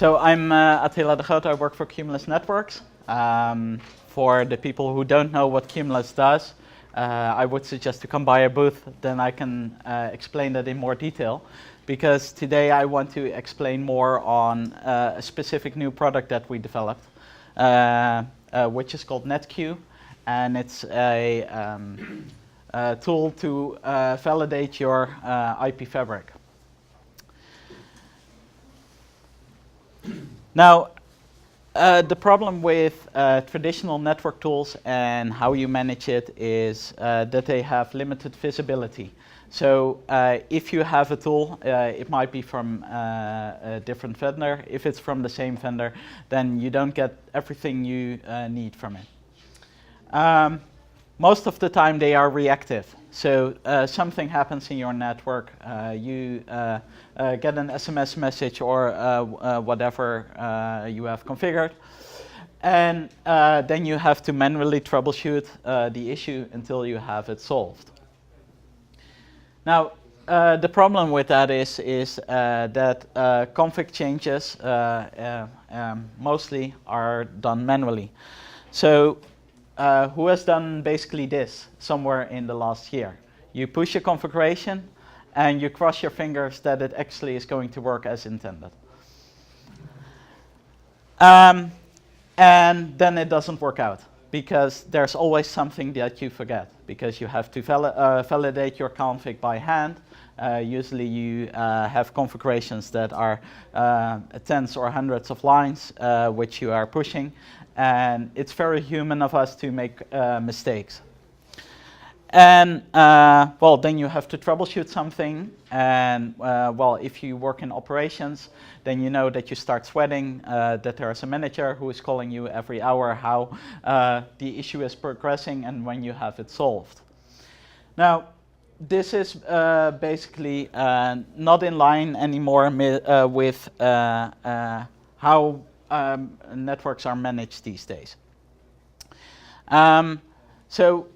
So I'm Attilla de Groot. I work for Cumulus Networks. For the people who don't know what Cumulus does, I would suggest to come by a booth, then I can explain that in more detail. Because today I want to explain more on a specific new product that we developed, which is called NetQ, and it's a tool to validate your IP fabric. Now, the problem with traditional network tools and how you manage it is that they have limited visibility. So if you have a tool, it might be from a different vendor. If it's from the same vendor, then you don't get everything you need from it. Most of the time they are reactive. So something happens in your network, you get an SMS message or whatever you have configured, and then you have to manually troubleshoot the issue until you have it solved. Now, the problem with that is that config changes mostly are done manually. So who has done basically this somewhere in the last year? You push a configuration and you cross your fingers that it actually is going to work as intended. And then it doesn't work out because there's always something that you forget because you have to validate your config by hand. Usually you have configurations that are tens or hundreds of lines which you are pushing, and it's very human of us to make mistakes. And well, then you have to troubleshoot something, and well, if you work in operations, then you know that you start sweating, that there's a manager who is calling you every hour how the issue is progressing and when you have it solved. Now, this is basically not in line anymore with how networks are managed these days. So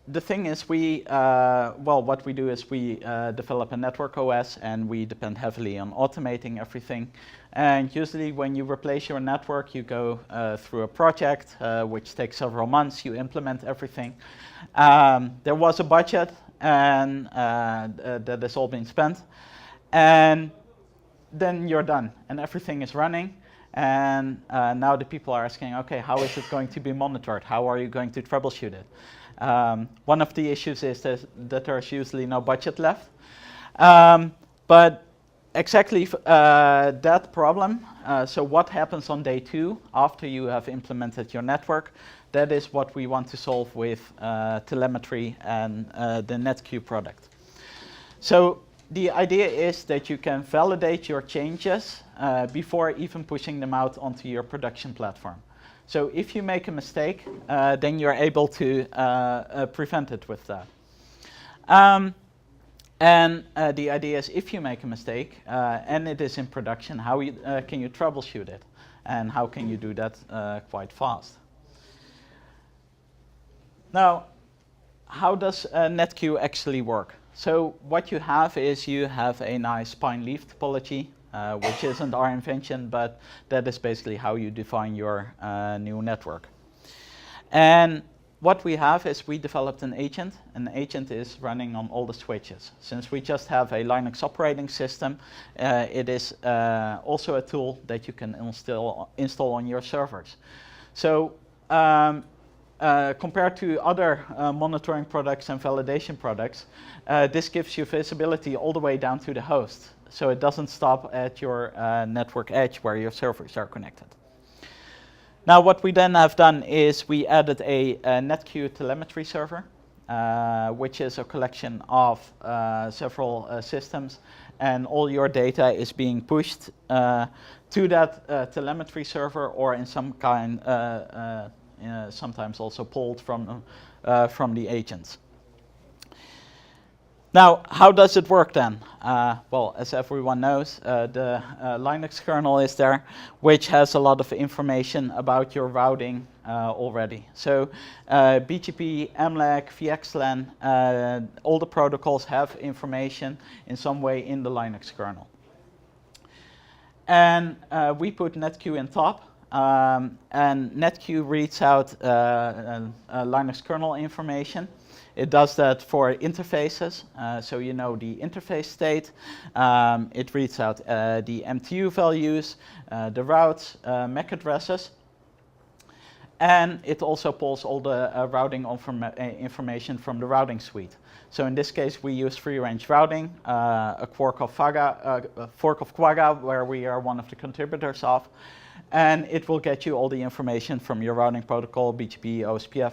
the thing is, well, what we do is we develop a network OS, and we depend heavily on automating everything. And usually when you replace your network, you go through a project which takes several months. You implement everything. There was a budget, and that has all been spent. And then you're done, and everything is running. And now the people are asking, okay, how is it going to be monitored? How are you going to troubleshoot it? One of the issues is that there's usually no budget left. But exactly that problem, so what happens on day 2 after you have implemented your network, that is what we want to solve with telemetry and the NetQ product. So the idea is that you can validate your changes before even pushing them out onto your production platform. So if you make a mistake, then you're able to prevent it with that. And the idea is, if you make a mistake and it is in production, how can you troubleshoot it? And how can you do that quite fast? Now, how does NetQ actually work? So what you have is you have a nice spine leaf topology, which isn't our invention, but that is basically how you define your new network. And what we have is we developed an agent. An agent is running on all the switches. Since we just have a Linux operating system, it is also a tool that you can install on your servers. So compared to other monitoring products and validation products, this gives you visibility all the way down to the host. So it doesn't stop at your network edge where your servers are connected. Now what we then have done is we added a NetQ telemetry server, which is a collection of several systems, and all your data is being pushed to that telemetry server, or in some kind, sometimes also pulled from the agents. Now, how does it work then? Well, as everyone knows, the Linux kernel is there, which has a lot of information about your routing already. So BGP, MLAG, VXLAN, all the protocols have information in some way in the Linux kernel. And we put netq in top, and netq reads out Linux kernel information. It does that for interfaces, so you know the interface state. It reads out the MTU values, the routes, MAC addresses. And it also pulls all the routing information from the routing suite. So in this case, we use free-range routing, a fork of Quagga, where we are one of the contributors of. And it will get you all the information from your routing protocol, BGP, OSPF.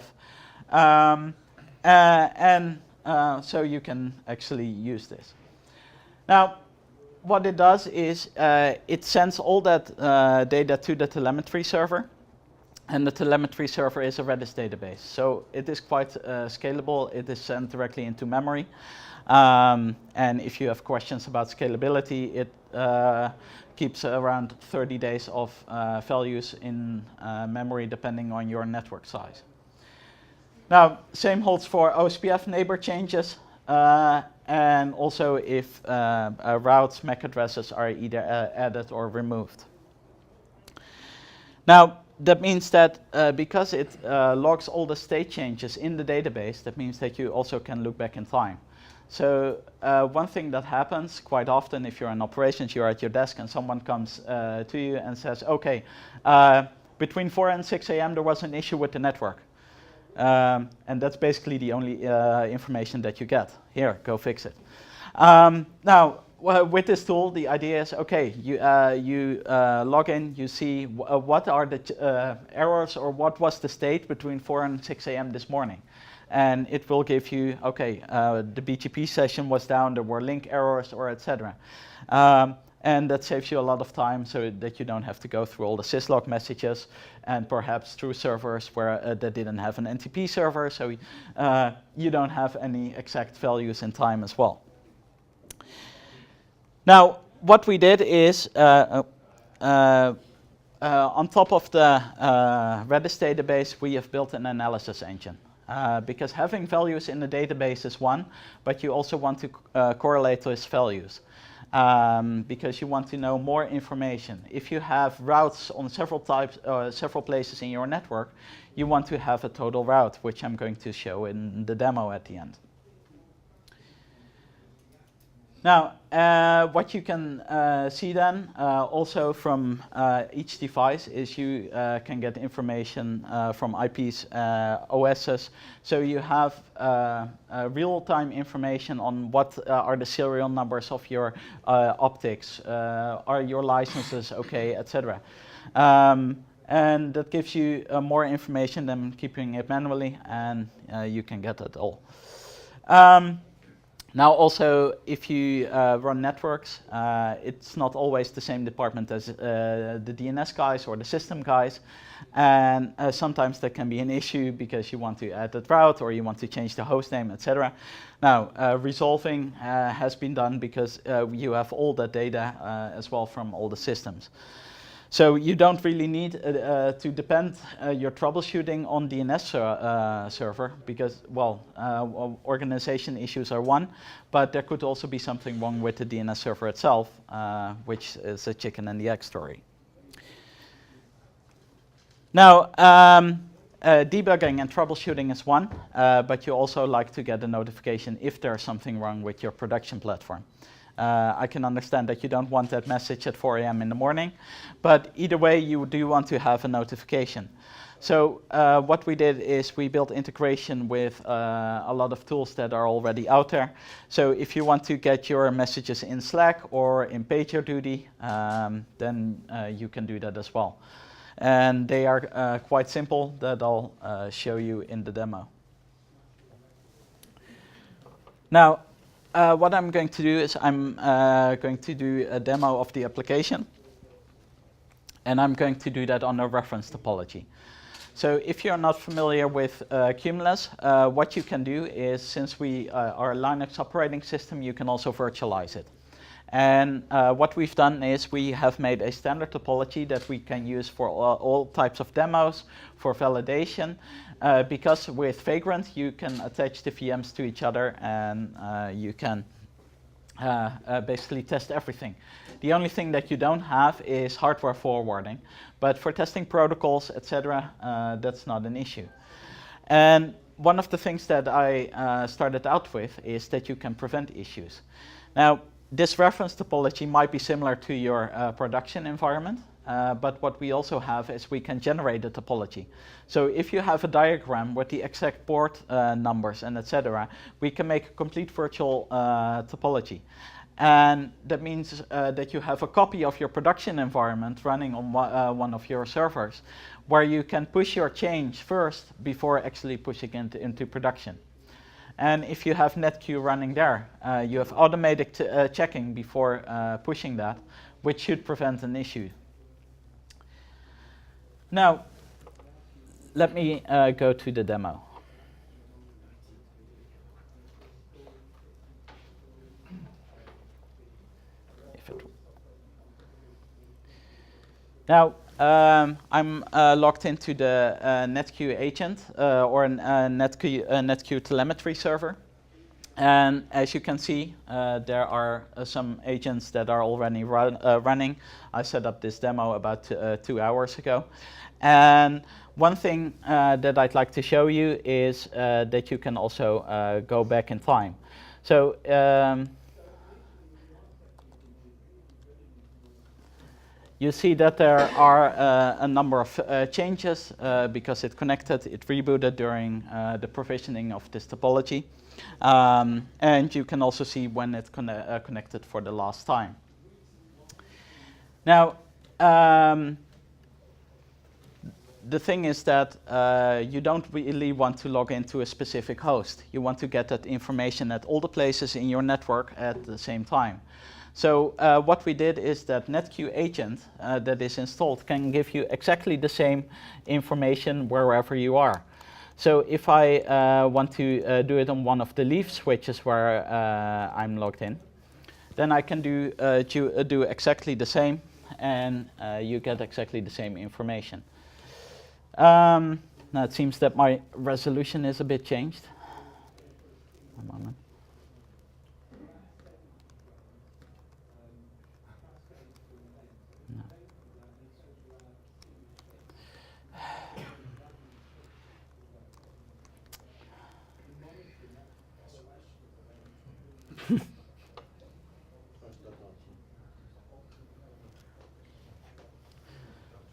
So you can actually use this. Now, what it does is it sends all that data to the telemetry server. And the telemetry server is a Redis database. So it is quite scalable. It is sent directly into memory. And if you have questions about scalability, it keeps around 30 days of values in memory depending on your network size. Now, same holds for OSPF neighbor changes. And also if routes, MAC addresses are either added or removed. Now, that means that because it logs all the state changes in the database, that means that you also can look back in time. So one thing that happens quite often if you're in operations, you're at your desk and someone comes to you and says, okay, between 4 and 6 a.m. there was an issue with the network. And that's basically the only information that you get. Here, go fix it. Now, with this tool, the idea is, okay, you log in, you see what are the errors or what was the state between 4 and 6 a.m. this morning. And it will give you, okay, the BGP session was down, there were link errors, or etc. And that saves you a lot of time so that you don't have to go through all the syslog messages and perhaps through servers where that didn't have an NTP server, so you don't have any exact values in time as well. Now, what we did is, on top of the Redis database, we have built an analysis engine. Because having values in the database is one, but you also want to correlate those values. Because you want to know more information. If you have routes on several places in your network, you want to have a total route, which I'm going to show in the demo at the end. Now, what you can see then, also from each device, is you can get information from IPs, OSs. So you have real-time information on what are the serial numbers of your optics, are your licenses okay, etc. And that gives you more information than keeping it manually, and you can get it all. Now also, if you run networks, it's not always the same department as the DNS guys or the system guys. And sometimes that can be an issue because you want to add that route or you want to change the host name, etc. Now, resolving has been done because you have all that data as well from all the systems. So you don't really need to depend your troubleshooting on DNS server because, well, organization issues are one, but there could also be something wrong with the DNS server itself, which is a chicken and the egg story. Now, debugging and troubleshooting is one, but you also like to get a notification if there's something wrong with your production platform. I can understand that you don't want that message at 4 a.m. in the morning, but either way, you do want to have a notification. So what we did is we built integration with a lot of tools that are already out there. So if you want to get your messages in Slack or in PagerDuty, then you can do that as well. And they are quite simple, that I'll show you in the demo. Now, what I'm going to do is I'm going to do a demo of the application. And I'm going to do that on a reference topology. So if you're not familiar with Cumulus, what you can do is, since we are a Linux operating system, you can also virtualize it. And what we've done is we have made a standard topology that we can use for all types of demos, for validation. Because with Vagrant, you can attach the VMs to each other and you can basically test everything. The only thing that you don't have is hardware forwarding, but for testing protocols, etc., that's not an issue. And one of the things that I started out with is that you can prevent issues. Now, this reference topology might be similar to your production environment, but what we also have is we can generate a topology. So if you have a diagram with the exact port numbers and etc., we can make a complete virtual topology. And that means that you have a copy of your production environment running on one of your servers, where you can push your change first before actually pushing it into production. And if you have netqueue running there, you have automatic checking before pushing that, which should prevent an issue. Now, let me go to the demo. Now, I'm logged into the netqueue agent or netqueue telemetry server. And as you can see, there are some agents that are already running. I set up this demo about 2 hours ago. And one thing that I'd like to show you is that you can also go back in time. So you see that there are a number of changes because it rebooted during the provisioning of this topology. And you can also see when it connected for the last time. Now, the thing is that you don't really want to log into a specific host. You want to get that information at all the places in your network at the same time. So what we did is that netqueue agent that is installed can give you exactly the same information wherever you are. So if I want to do it on one of the leaf switches where I'm logged in, then I can do exactly the same, and you get exactly the same information. Now it seems that my resolution is a bit changed. One moment. No.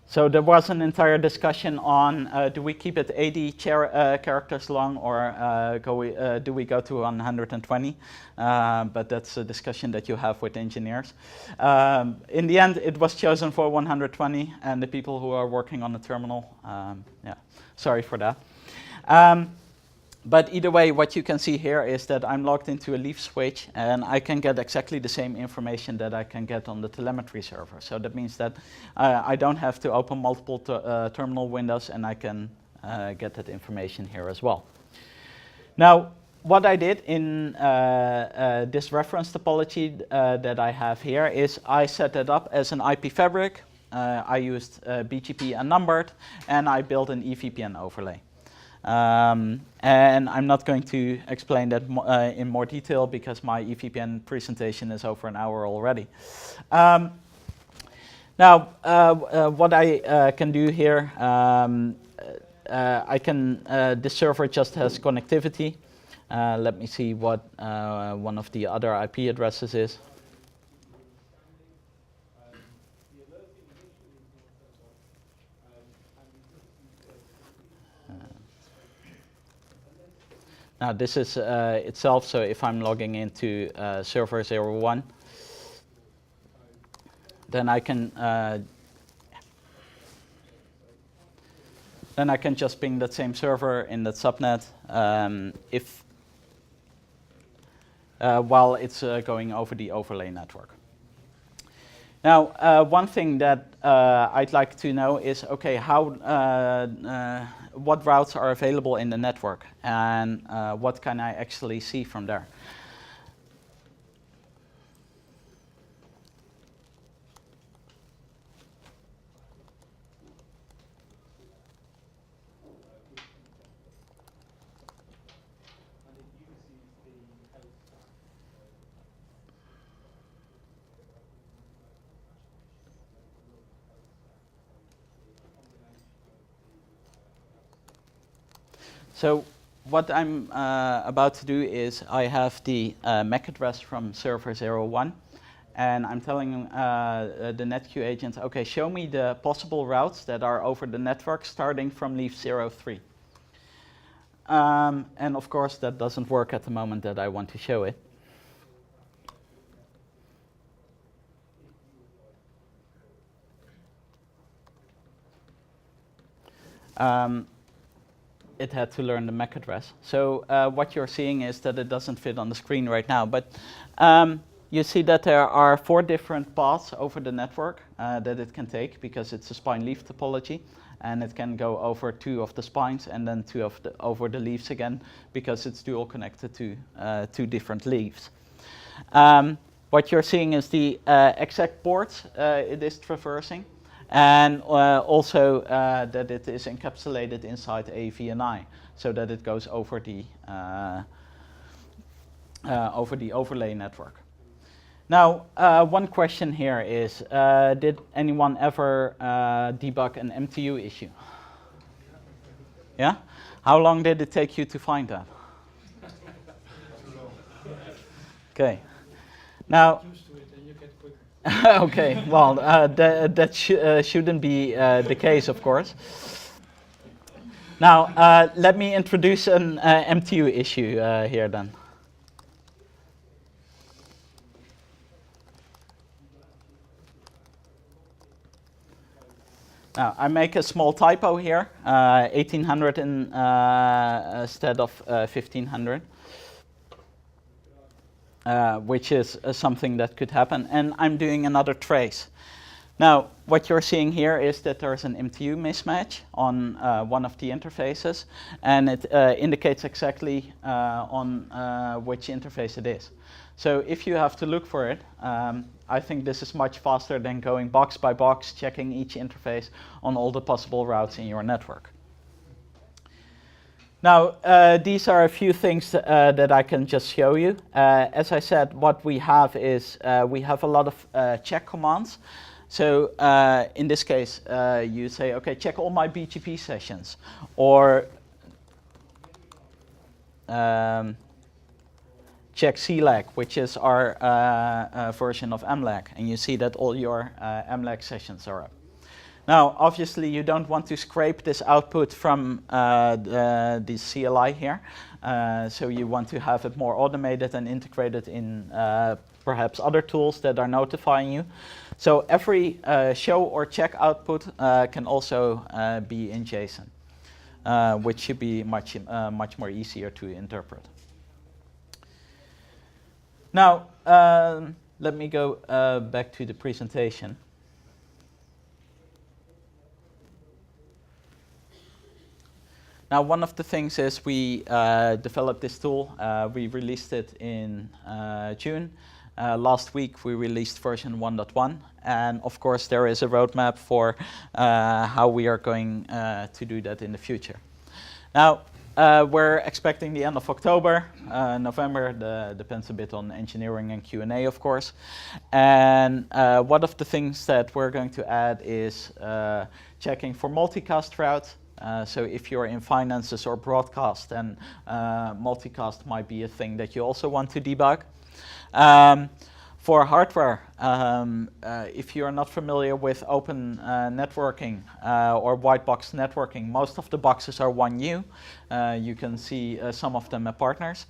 So there was an entire discussion on do we keep it 80 characters long or do we go to 120? But that's a discussion that you have with engineers. In the end, it was chosen for 120, and the people who are working on the terminal, yeah, sorry for that. But either way, what you can see here is that I'm logged into a leaf switch, and I can get exactly the same information that I can get on the telemetry server. So that means that I don't have to open multiple terminal windows, and I can get that information here as well. Now, what I did in this reference topology that I have here is I set it up as an IP fabric. I used BGP unnumbered, and I built an EVPN overlay. And I'm not going to explain that in more detail because my EVPN presentation is over an hour already. Now, what I can do here, this server just has connectivity. Let me see what one of the other IP addresses is. Now this is itself, so if I'm logging into server 01, then I can just ping that same server in that subnet while it's going over the overlay network. Now, one thing that I'd like to know is, okay, what routes are available in the network, and what can I actually see from there? So what I'm about to do is I have the MAC address from server 01, and I'm telling the NetQ agent, okay, show me the possible routes that are over the network starting from leaf 03. And of course that doesn't work at the moment that I want to show it. It had to learn the MAC address. So what you're seeing is that it doesn't fit on the screen right now, but you see that there are 4 different paths over the network that it can take, because it's a spine leaf topology, and it can go over 2 of the spines and then 2 of over the leaves again, because it's dual connected to 2 different leaves. What you're seeing is the exact ports it is traversing, and also that it is encapsulated inside a VNI, so that it goes over the overlay network. Now, one question here is, did anyone ever debug an MTU issue? Yeah? How long did it take you to find that? Okay. Now, okay, well, that shouldn't be the case, of course. Now, let me introduce an MTU issue here then. Now, I make a small typo here, 1800 instead of 1500. Which is something that could happen, and I'm doing another trace. Now, what you're seeing here is that there's an MTU mismatch on one of the interfaces, and it indicates exactly on which interface it is. So if you have to look for it, I think this is much faster than going box by box, checking each interface on all the possible routes in your network. Now, these are a few things that I can just show you. As I said, what we have is we have a lot of check commands. So in this case, you say, okay, check all my BGP sessions, or check CLAG, which is our version of MLAG, and you see that all your MLAG sessions are up. Now, obviously, you don't want to scrape this output from the CLI here, so you want to have it more automated and integrated in perhaps other tools that are notifying you. So every show or check output can also be in JSON, which should be much more easier to interpret. Now, let me go back to the presentation. Now, one of the things is we developed this tool. We released it in June. Last week, we released version 1.1. And of course, there is a roadmap for how we are going to do that in the future. Now, we're expecting the end of October, November, depends a bit on engineering and Q&A, of course. And one of the things that we're going to add is checking for multicast routes. So if you're in finances or broadcast, then multicast might be a thing that you also want to debug. For hardware, if you're not familiar with open networking or white box networking, most of the boxes are 1U. You can see some of them are partners.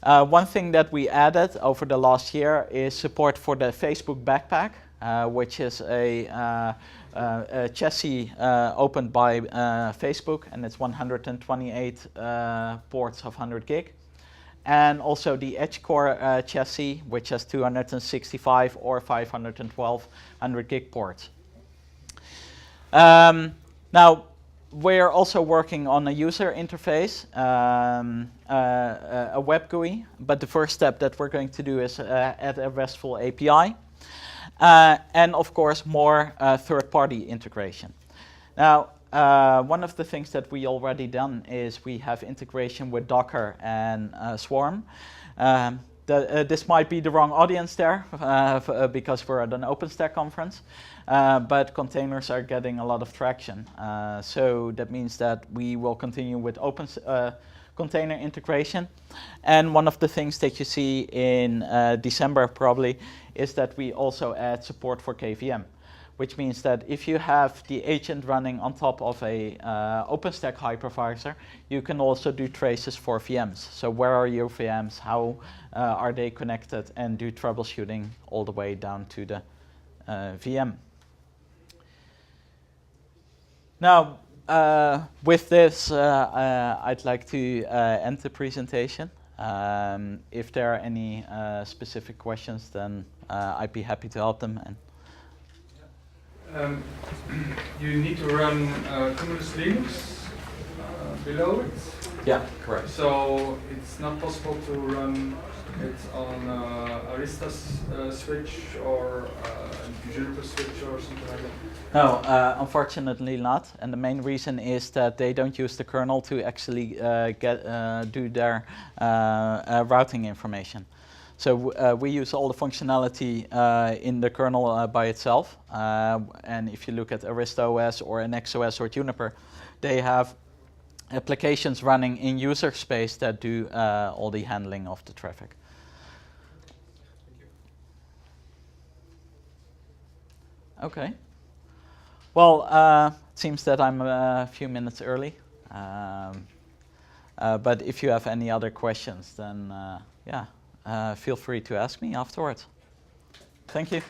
One thing that we added over the last year is support for the Facebook backpack, which is a chassis opened by Facebook, and it's 128 ports of 100 gig. And also the EdgeCore chassis, which has 265 or 512 100 gig ports. Now, we're also working on a user interface, a web GUI, but the first step that we're going to do is add a RESTful API. And of course, more third-party integration. Now, one of the things that we already done is we have integration with Docker and Swarm. this might be the wrong audience there because we're at an OpenStack conference, but containers are getting a lot of traction. So that means that we will continue with container integration. And one of the things that you see in December probably is that we also add support for KVM, which means that if you have the agent running on top of a OpenStack hypervisor, you can also do traces for VMs. So where are your VMs? How are they connected? And do troubleshooting all the way down to the VM. Now, with this, I'd like to end the presentation. If there are any specific questions, then I'd be happy to help them. And you need to run Cumulus Linux below it? Yeah, correct. So it's not possible to run it on Arista switch or a Juniper switch or something like that? No, unfortunately not. And the main reason is that they don't use the kernel to actually do their routing information. So we use all the functionality in the kernel by itself. And if you look at Arista OS or NXOS or Juniper, they have applications running in user space that do all the handling of the traffic. Thank you. Okay. Well, it seems that I'm a few minutes early. But if you have any other questions, then yeah. Feel free to ask me afterwards. Thank you.